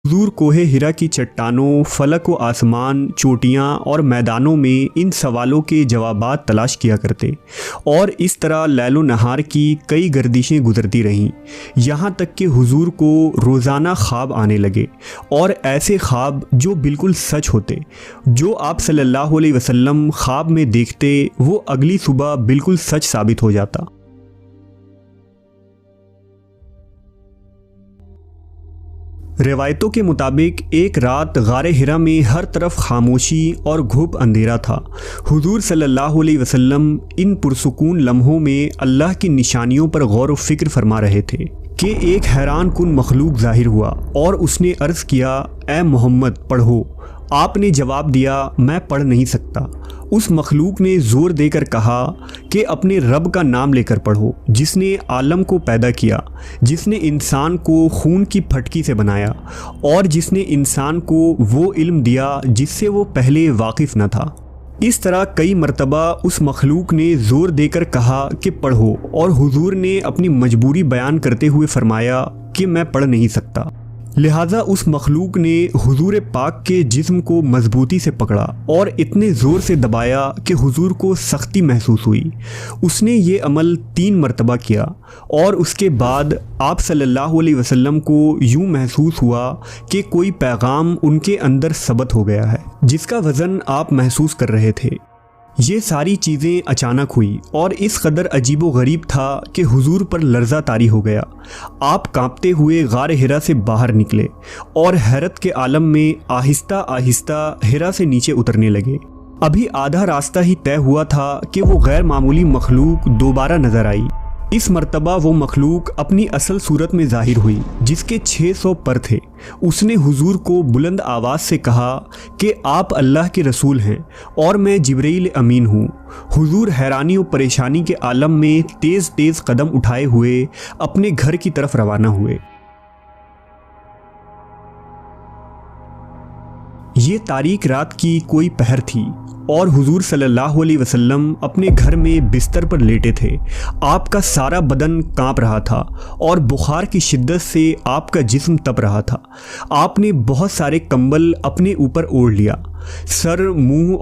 हुजूर कोहे हिरा की चट्टानों, फलक व आसमान, चोटियाँ और मैदानों में इन सवालों के जवाबात तलाश किया करते और इस तरह लैलो नहार की कई गर्दिशें गुजरती रहीं, यहाँ तक कि हुजूर को रोज़ाना ख्वाब आने लगे और ऐसे ख्वाब जो बिल्कुल सच होते। जो आप सल्लल्लाहु अलैहि वसल्लम ख्वाब में देखते वो अगली सुबह बिल्कुल सच साबित हो जाता। रिवायतों के मुताबिक एक रात गारे हिरा में हर तरफ खामोशी और घुप अंधेरा था। हुजूर सल्लल्लाहु अलैहि वसल्लम इन पुरसुकून लम्हों में अल्लाह की निशानियों पर गौर व फिक्र फरमा रहे थे कि एक हैरान कुन मखलूक ज़ाहिर हुआ और उसने अर्ज़ किया, ए मोहम्मद पढ़ो। आपने जवाब दिया, मैं पढ़ नहीं सकता। उस मखलूक ने ज़ोर देकर कहा कि अपने रब का नाम लेकर पढ़ो, जिसने आलम को पैदा किया, जिसने इंसान को खून की फटकी से बनाया और जिसने इंसान को वो इल्म दिया जिससे वो पहले वाकिफ़ न था। इस तरह कई मरतबा उस मखलूक ने ज़ोर देकर कहा कि पढ़ो और हुजूर ने अपनी मजबूरी बयान करते हुए फरमाया कि मैं पढ़ नहीं सकता। लिहाजा उस मखलूक ने हुजूर पाक के जिस्म को मजबूती से पकड़ा और इतने ज़ोर से दबाया कि हुजूर को सख्ती महसूस हुई। उसने ये अमल 3 मरतबा किया और उसके बाद आप सल्लल्लाहु अलैहि वसल्लम को यूँ महसूस हुआ कि कोई पैगाम उनके अंदर सबत हो गया है जिसका वज़न आप महसूस कर रहे थे। ये सारी चीज़ें अचानक हुई और इस कदर अजीबो गरीब था कि हुजूर पर लर्ज़ा तारी हो गया। आप कांपते हुए गार हिरा से बाहर निकले और हैरत के आलम में आहिस्ता आहिस्ता हिरा से नीचे उतरने लगे। अभी आधा रास्ता ही तय हुआ था कि वो गैर मामूली मखलूक दोबारा नज़र आई। इस मर्तबा वो मखलूक अपनी असल सूरत में ज़ाहिर हुई जिसके 600 पर थे। उसने हुजूर को बुलंद आवाज़ से कहा कि आप अल्लाह के रसूल हैं और मैं जिब्रील अमीन हूँ। हुजूर हैरानी और परेशानी के आलम में तेज़ तेज़ कदम उठाए हुए अपने घर की तरफ रवाना हुए। ये तारीक रात की कोई पहर थी और हुजूर सल्लल्लाहु अलैहि वसल्लम अपने घर में बिस्तर पर लेटे थे। आपका सारा बदन कांप रहा था और बुखार की शिद्दत से आपका जिस्म तप रहा था। आपने बहुत सारे कंबल अपने ऊपर ओढ़ लिया। सर, मुंह